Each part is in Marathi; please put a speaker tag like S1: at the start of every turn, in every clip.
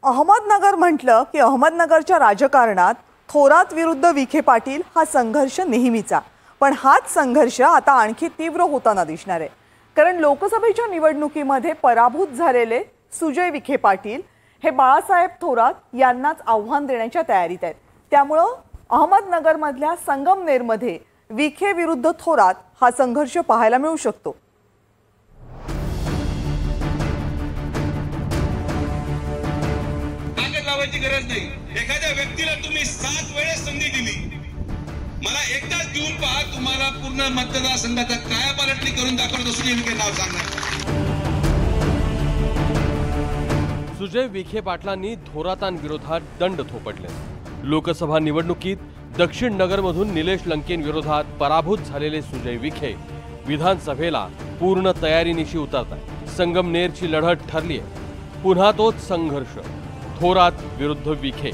S1: अहमदनगर म्हटलं की अहमदनगरच्या राजकारणात थोरात विरुद्ध विखे पाटील हा संघर्ष नेहमीचा, पण हाच संघर्ष आता आणखी तीव्र होताना दिसणार आहे। कारण लोकसभेच्या निवडणुकीमध्ये पराभूत झालेले सुजय विखे पाटील हे बाळासाहेब थोरात यांनाच आव्हान देण्याच्या तयारीत आहेत। त्यामुळे अहमदनगरमधल्या संगमनेरमध्ये विखे विरुद्ध थोरात हा संघर्ष पाहायला मिळू शकतो।
S2: गरज नाही। एखाद्या व्यक्तीला तुम्ही 7 वेळेस संधी दिली, मला एकदाच देऊन पहा, तुम्हाला पूर्ण मतदारसंघाचा कायापालटणी करून दाखवतो। सुजय विखे नाव सांगा।
S3: सुजय विखे पाटलांनी थोरातांविरोधात दंड थोपटले। लोकसभा निवडणुकीत दक्षिण नगरमधून निलेश लंकेंविरोधात पराभूत झालेले सुजय विखे विधानसभेला पूर्ण तयारीनिशी उतरतात। संगमनेरची लढत ठरली आहे। पुन्हा तोच संघर्ष, थोरात विरुद्ध विखे।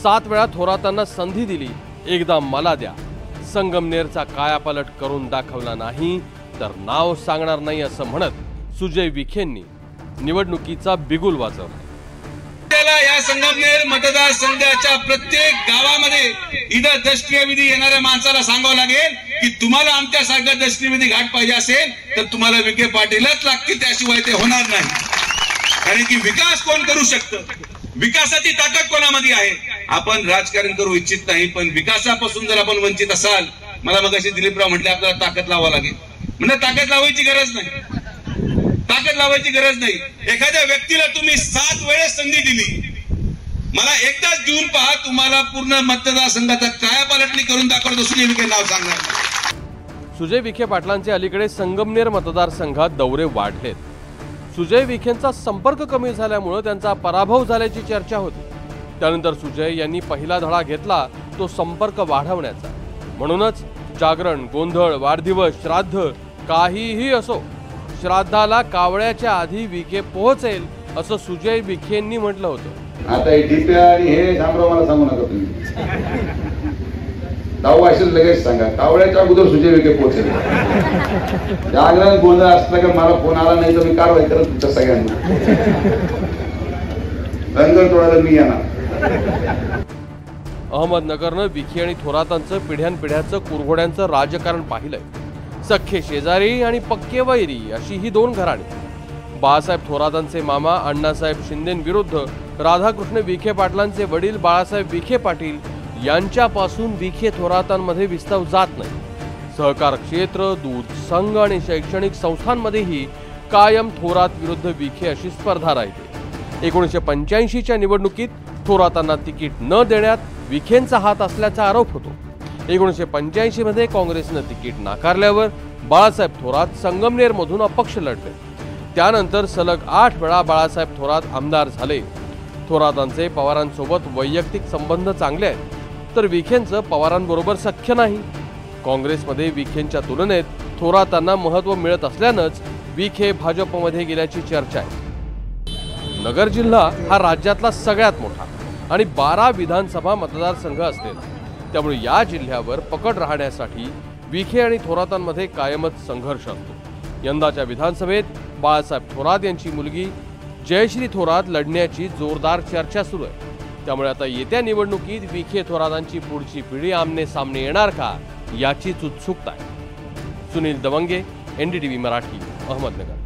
S3: 7 वेळा थोरातांना संधी दिली, एकदा मला द्या। संगमनेरचा कायापालट करून दाखवला नाही तर नाव सांगणार नाही असं म्हणत सुजय विखेंनी निवडणुकीचा बिगुल वाजवला।
S2: त्याला या संगमनेर मतदारसंघाच्या प्रत्येक गावामध्ये इथं दर्शनीविधी येणाऱ्या माणसाला सांगावं लागेल की तुम्हाला आमच्यासारखा दर्शनीविधी घाट पाहिजे असेल तर तुम्हाला विखे पाटीलच लागतील, त्याशिवाय ते होणार नाही। कारण की विकास कोण करू शकतं, विकासाची ताकद कोणामध्ये आहे। आपण राजकारण करू इच्छित नाही, पण विकासापासून जर आपण वंचित असाल, मला मगाशी दिलीपराव म्हटले आपल्याला ताकद लावावं लागेल। म्हणजे ताकद लावायची गरज नाही, ताकद लावायची गरज नाही। एखाद्या व्यक्तीला तुम्ही 7 वेळेस संधी दिली, मला एकदाच देऊन पहा, तुम्हाला पूर्ण मतदारसंघाचा कायापालटणी करून दाखवतो। सुजय विखे नाव सांगा।
S3: सुजय विखे पाटलांचे अलीकडे संगमनेर मतदारसंघात दौरे वाढलेत। सुजय विखेंचा संपर्क कमी झाल्यामुळे त्यांचा पराभव झाल्याची चर्चा होती। त्यानंतर सुजय यांनी पहिला धडा घेतला तो संपर्क वाढवण्याचा। म्हणूनच जागरण, गोंधळ, वाढदिवस, श्राद्ध काहीही असो, श्राद्धाला कावळ्याच्या आधी विखे पोहोचेल असं सुजय विखेंनी म्हटलं होतं।
S4: आता हे डीपी आणि हे शामराव मला सांगू नका तुम्ही, दावा असेल लगेच सांगा, कावळ्याच्या अगोदर सुजय विखे पोहोचेल। जागरण गोंधळ असला का मला फोन आला नाही तर मी कारवाई करत तुमच्या सगळ्यांना रंग तोडायला मी येणार।
S3: अहमदनगरनं विखे आणि थोरातांचं पिढ्यानपिढ्याचं कुरघोड्यांचं राजकारण पाहिलंय। सख्खे शेजारी आणि पक्के वैरी अशी ही 2 घराणी। बाळासाहेब थोरातांचे मामा अण्णासाहेब शिंदेंविरुद्ध राधाकृष्ण विखे पाटलांचे वडील बाळासाहेब विखे पाटील यांच्यापासून विखे थोरातांमध्ये विस्तव जात नाही। सहकार क्षेत्र, दूध संघ आणि शैक्षणिक संस्थांमध्येही कायम थोरात विरुद्ध विखे अशी स्पर्धा राहिली। 1985च्या निवडणुकीत थोरातांना तिकीट न देण्यात विखेंचा हात असल्याचा आरोप होतो। 1985 मध्ये काँग्रेसनं तिकीट नाकारल्यावर बाळासाहेब थोरात संगमनेरमधून अपक्ष लढले। त्यानंतर सलग 8 वेळा बाळासाहेब थोरात आमदार झाले। थोरातांचे पवारांसोबत वैयक्तिक संबंध चांगले आहेत, तर विखेंचं पवारांबरोबर सख्य नाही। काँग्रेसमध्ये विखेंच्या तुलनेत थोरातांना महत्त्व मिळत असल्यानंच विखे भाजपमध्ये गेल्याची चर्चा आहे। नगर जिल्हा हा राज्यातला सगळ्यात मोठा आणि 12 विधानसभा मतदारसंघ असलेला, त्यामुळे या जिल्ह्यावर पकड राहण्यासाठी विखे आणि थोरातांमध्ये कायमच संघर्ष असतो। यंदाच्या विधानसभेत बाळासाहेब थोरात यांची मुलगी जयश्री थोरात लढण्याची जोरदार चर्चा सुरू आहे। त्यामुळे आता येत्या निवडणुकीत विखे थोरातांची पुढची पिढी आमने सामने येणार का याचीच उत्सुकता आहे। सुनील दवंगे, NDTV मराठी, अहमदनगर।